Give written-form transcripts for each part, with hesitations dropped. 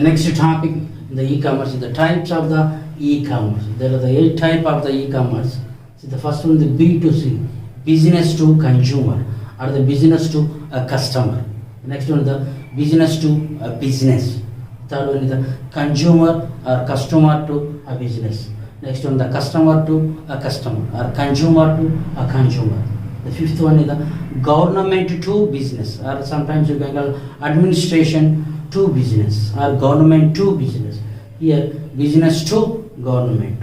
next topic, the e-commerce, the types of the e-commerce. There are the 8 types of the e-commerce. So the first one, the B2C, business to consumer, or the business to a customer. Next one, the business to a business. Third one is the consumer or customer to a business. Next one, the customer to a customer, or consumer to a consumer. The fifth one is the government to business, or sometimes you can call administration to business, or government to business. Here, business to government.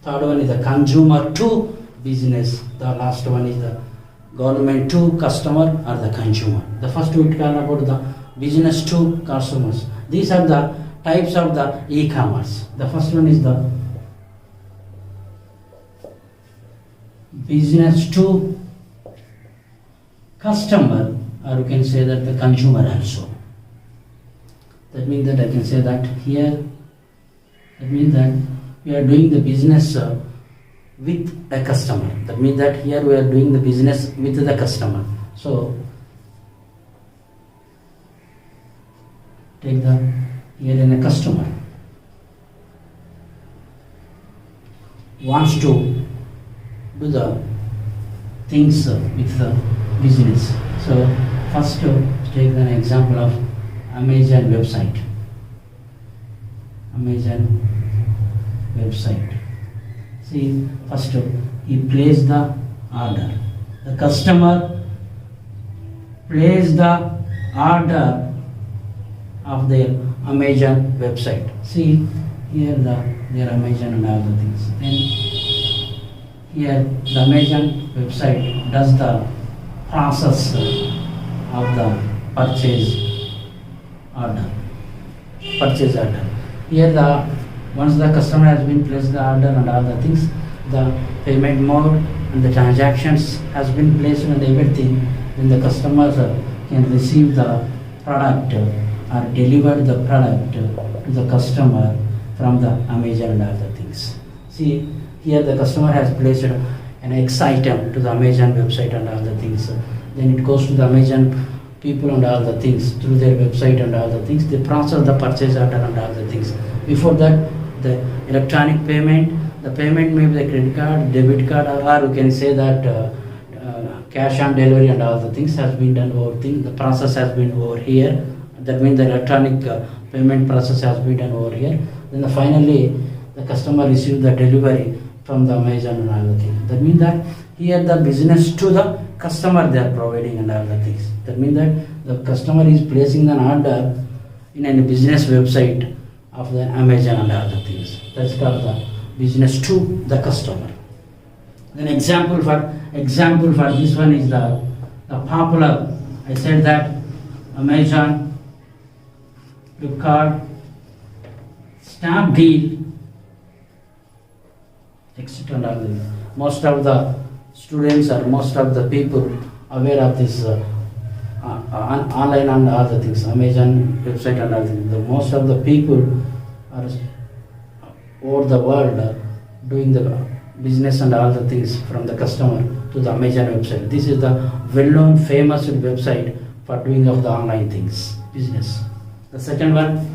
Third one is the consumer to business. The last one is the government to customer or the consumer. The first we talk about the business to customers. These are the types of the e-commerce. The first one is the business to customer, or you can say that the consumer also. That means that I can say that here, that means that we are doing the business with a customer. That means that here we are doing the business with the customer. So take the here in a customer wants to do the things with the business. So first take an example of Amazon website. Amazon website. See, first he placed the order. The customer placed the order of their Amazon website. See, here their Amazon and all the things. Then here the Amazon website does the process of the purchase order. Purchase order. Here once the customer has been placed the order and all the things, the payment mode and the transactions has been placed and everything, then the customers can receive the product or deliver the product to the customer from the Amazon and all the things. See, here the customer has placed an X item to the Amazon website and all the things. Then it goes to the Amazon people and all the things through their website and all the things. They process the purchase order and all the things. Before that, the electronic payment, the payment may be the credit card, debit card, or you can say that cash on delivery and all the things has been done over thing. The process has been over here. That means the electronic payment process has been done over here. Then finally, the customer received the delivery from the Amazon and all the things. That means that here the business to the customer they are providing and all the things. That means that the customer is placing an order in a business website of the Amazon and all the things. That's called the business to the customer. Then example for this one is the popular. I said that Amazon, Flipkart, Snapdeal, etc. and all this. Most of the students or most of the people aware of this online and all the things, Amazon website and all things. Most of the people are over the world doing the business and all the things from the customer to the Amazon website. This is the well-known famous website for doing of the online things, business. The second one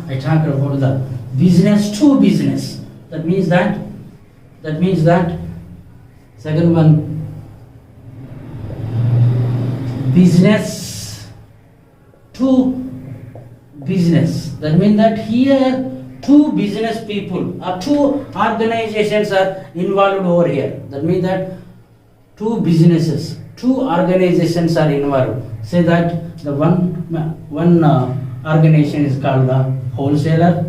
I talk about the business to business. That means that second one, business to business. That means that here two business people or two organizations are involved over here. That means that two businesses, two organizations are involved. Say that the one organization is called the wholesaler.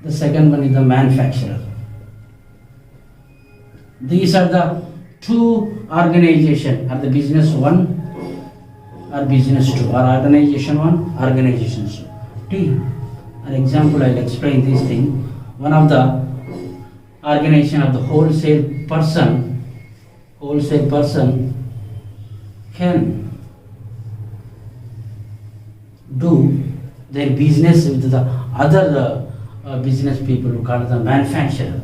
The second one is the manufacturer. These are the two organizations, or the business one or business two, or organization one, organization two. An example, I'll explain this thing. One of the organization of the wholesale person can do their business with the other business people who call the manufacturer.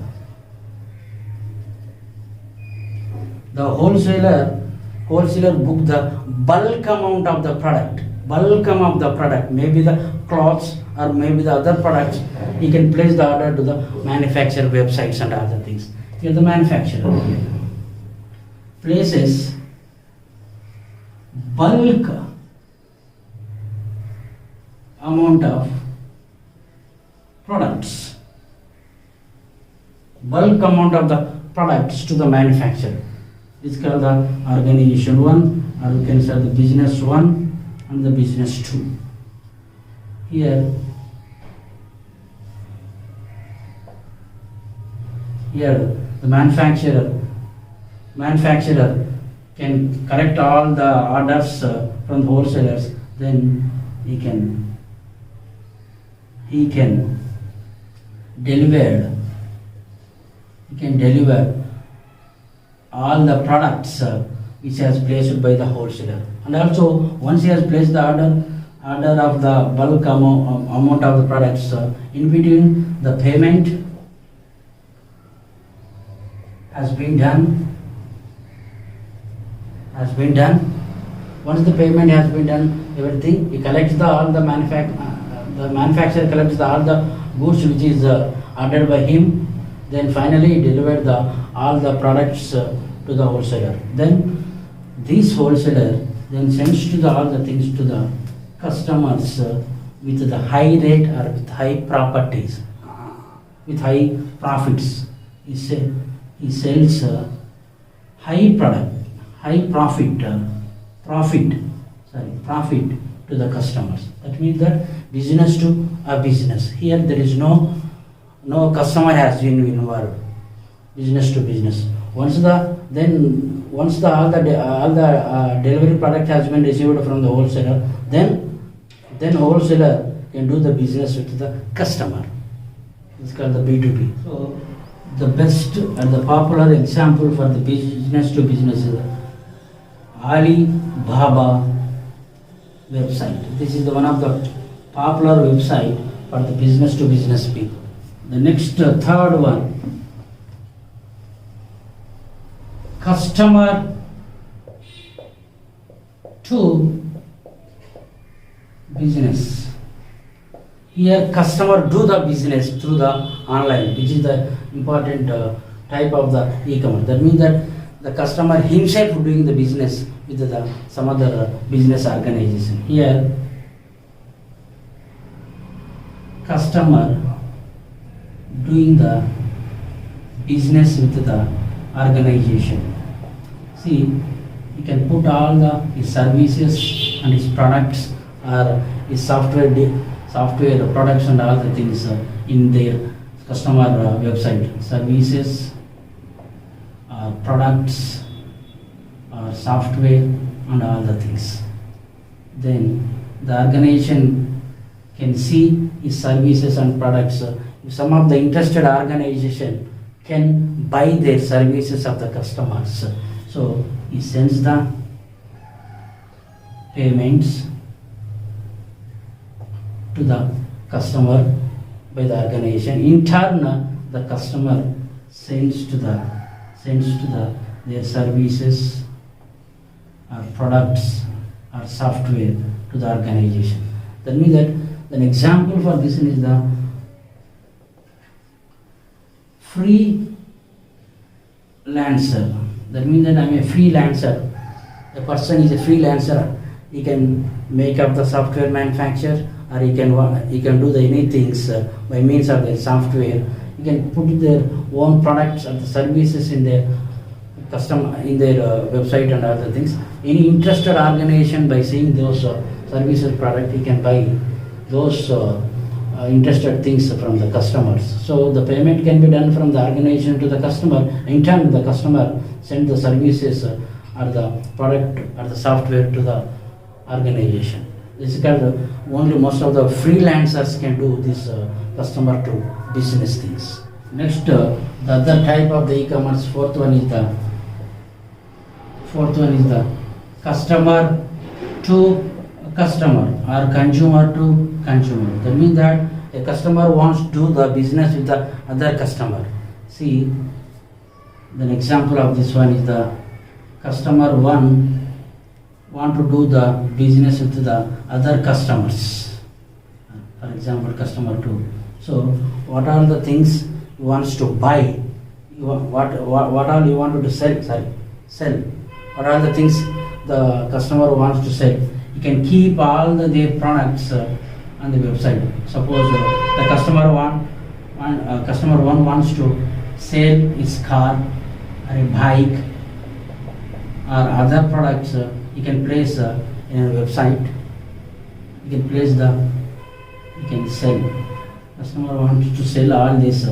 The wholesaler wholesaler book the bulk amount of the product, maybe the cloths or maybe the other products. He can place the order to the manufacturer websites and other things. Here the manufacturer places bulk amount of products, to the manufacturer. It's called the organization 1, or you can say the business 1 and the business 2. Here the manufacturer can collect all the orders from the wholesalers, then he can deliver all the products which has placed by the wholesaler. And also once he has placed the order of the bulk amount of the products, in between the payment has been done. Once the payment has been done, everything, he collects the manufacturer collects all the goods which is ordered by him. Then finally he delivered all the products to the wholesaler. Then this wholesaler then sends all the things to the customers with the high rate or with high properties, with high profits. He sells profit to the customers. That means that business to a business. Here there is no customer has been involved. Business to business. Once all the delivery product has been received from the wholesaler, then wholesaler can do the business with the customer. It's called the B2B. So the best and the popular example for the business to business is Alibaba website. This is one of the popular website for the business to business people. The next third one, customer to business. Here customer do the business through the online, which is the important type of the e-commerce. That means that the customer himself doing the business with some other business organization. Here customer doing the business with the organization. See, you can put all his services and his products or his software products and all the things in their customer website. Services, products, software and all the things. Then the organization can see his services and products. Some of the interested organization can buy their services of the customers. So he sends the payments to the customer by the organization. In turn, the customer sends to their services or products or software to the organization. That means that an example for this is the freelancer. That means that I am a freelancer. A person is a freelancer. He can make up the software manufacture, or he can do anything by means of the software. He can put their own products and the services in their website and other things. Any interested organization, by seeing those services product, he can buy those interested things from the customers. So the payment can be done from the organization to the customer. In turn, the customer send the services or the product or the software to the organization. This is called only most of the freelancers can do this customer to business things. Next, the other type of the e-commerce, fourth one is the customer to customer or consumer to consumer. That means that a customer wants to do the business with the other customer. See, the example of this one is the customer 1 want to do the business with the other customers. For example, customer 2. So what are the things he wants to buy? What all you want to sell? Sell. What are the things the customer wants to sell? You can keep all their products on the website. Suppose the customer 1 wants to sell his car or a bike or other products. You can place in a website. You can sell. Customer wants to sell all these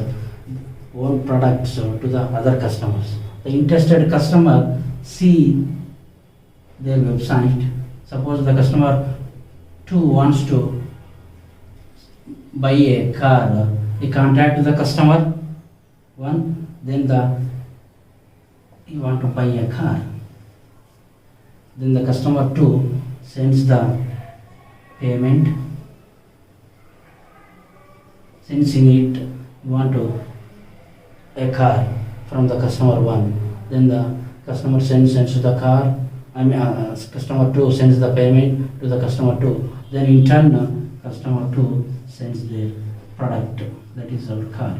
own products to the other customers. The interested customer see their website. Suppose the customer 2 wants to buy a car. He contact the customer 1, then he want to buy a car. Then the customer 2 sends the payment. Since he need want to a car from the customer 1, then the customer sends the car. Customer 2 sends the payment to the customer 2. Then in turn, customer 2 sends their product, that is our car.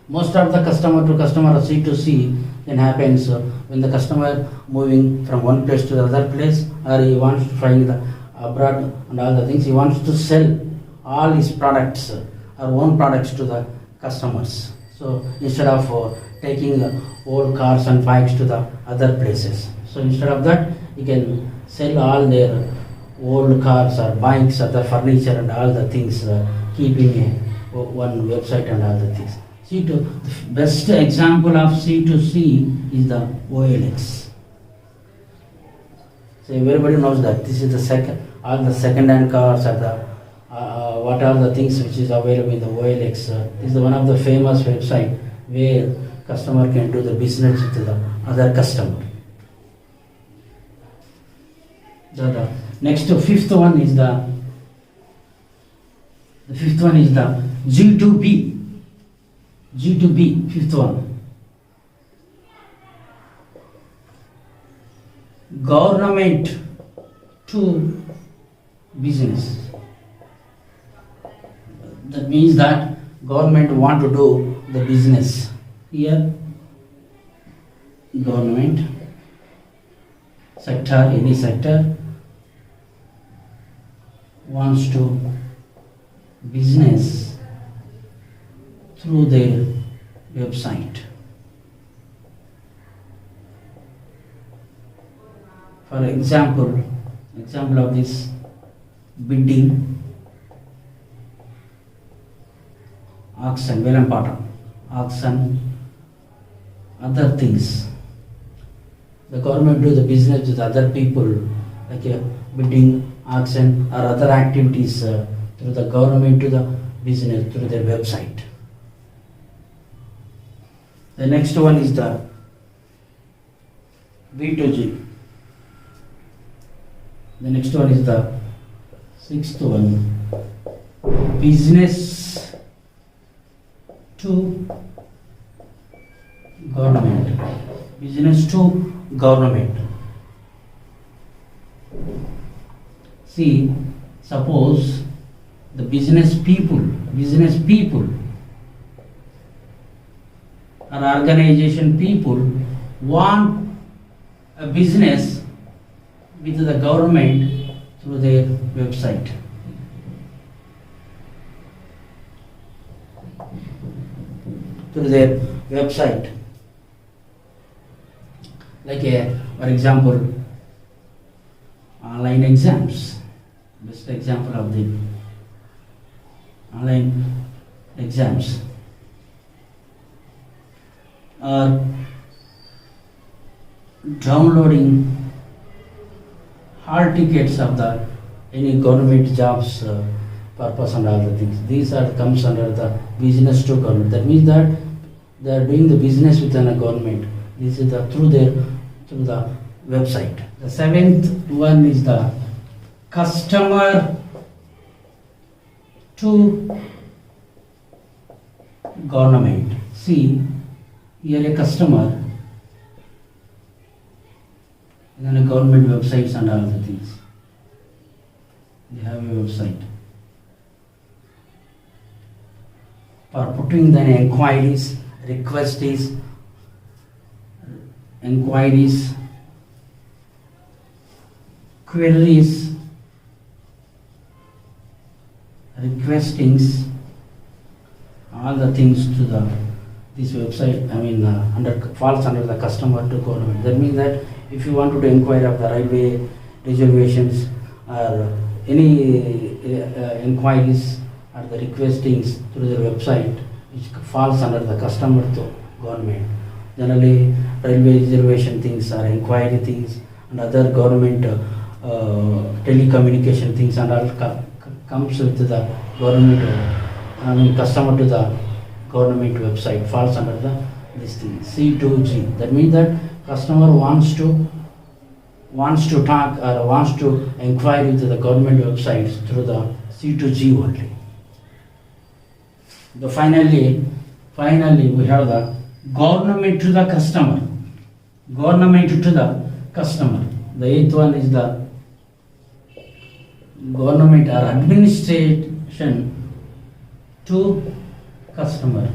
Most of the customer to customer C2C then happens when the customer moving from one place to the other place, or he wants to find the abroad and all the things. He wants to sell all his products or own products to the customers. So instead of taking old cars and bikes to the other places, so instead of that, he can sell all their old cars or bikes or the furniture and all the things, keeping one website and all the things. The best example of C2C is the OLX. So everybody knows that this is all the second-hand cars or the what are the things which is available in the OLX. This is one of the famous website where customer can do the business with the other customer. The next fifth one is the G2B. G2B, fifth one. Government to business. That means that government want to do the business. Here, government sector, any sector wants to business through their website. For example of this bidding, auction, Velampata, auction, other things. The government do the business with other people, like a bidding, auction, or other activities through the government to the business through their website. The next one is the B2G. The next one is the sixth one, business to government. Business to government. See, suppose the business people or organization people want a business with the government through their website. Like for example, online exams. Best example of the online exams. Or downloading hall tickets of the any government jobs purpose and all the things. These comes under the business to government. That means that they are doing the business within a government. This is through the website. The seventh one is the customer to government. See, Here a customer, and then a government websites and all the things. They have a website. For putting the inquiries, inquiries, queries, requestings, all the things to this website, falls under the customer to government. That means that if you want to inquire of the railway reservations or any inquiries or the requestings through the website, which falls under the customer to government. Generally, railway reservation things or inquiry things and other government telecommunication things and all comes with the government, customer to the government website, falls under this thing, C2G. That means that customer wants to talk or wants to inquire into the government websites through the C2G only. Finally, we have the government to the customer. Government to the customer. The eighth one is the government or administration to customer.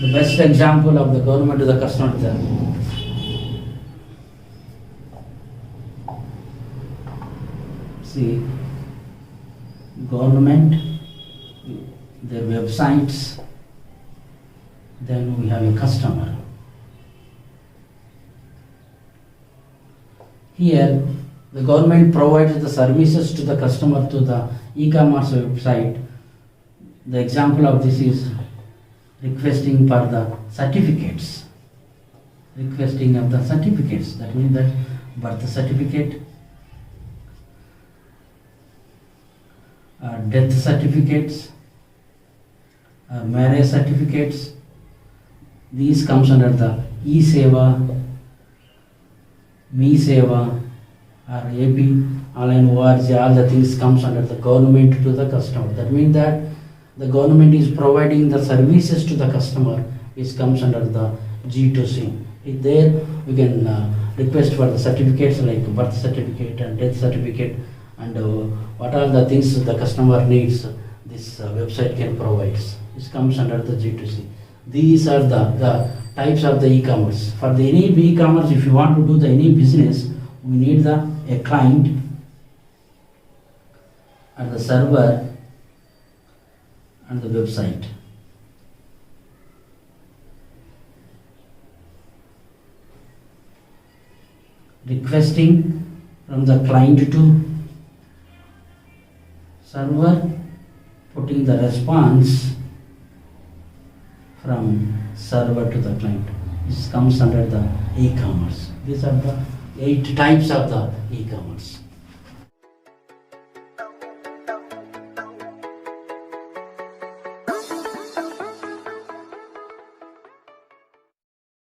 The best example of the government to the customer is government, their websites, then we have a customer. Here, the government provides the services to the customer to the e-commerce website. The example of this is requesting for the certificates. Requesting of the certificates. That means that birth certificate, death certificates, marriage certificates. These comes under the e-seva, me-seva, or AP, online ORG, all the things comes under the government to the customer. That means that the government is providing the services to the customer, which comes under the G2C. There we can request for the certificates like birth certificate and death certificate and what are the things the customer needs, this website can provide. This comes under the G2C. These are the types of the e-commerce. For the any e-commerce, if you want to do the any business, we need a client and the server and the website. Requesting from the client to server, putting the response from server to the client. This comes under the e-commerce. These are the 8 types of the e-commerce.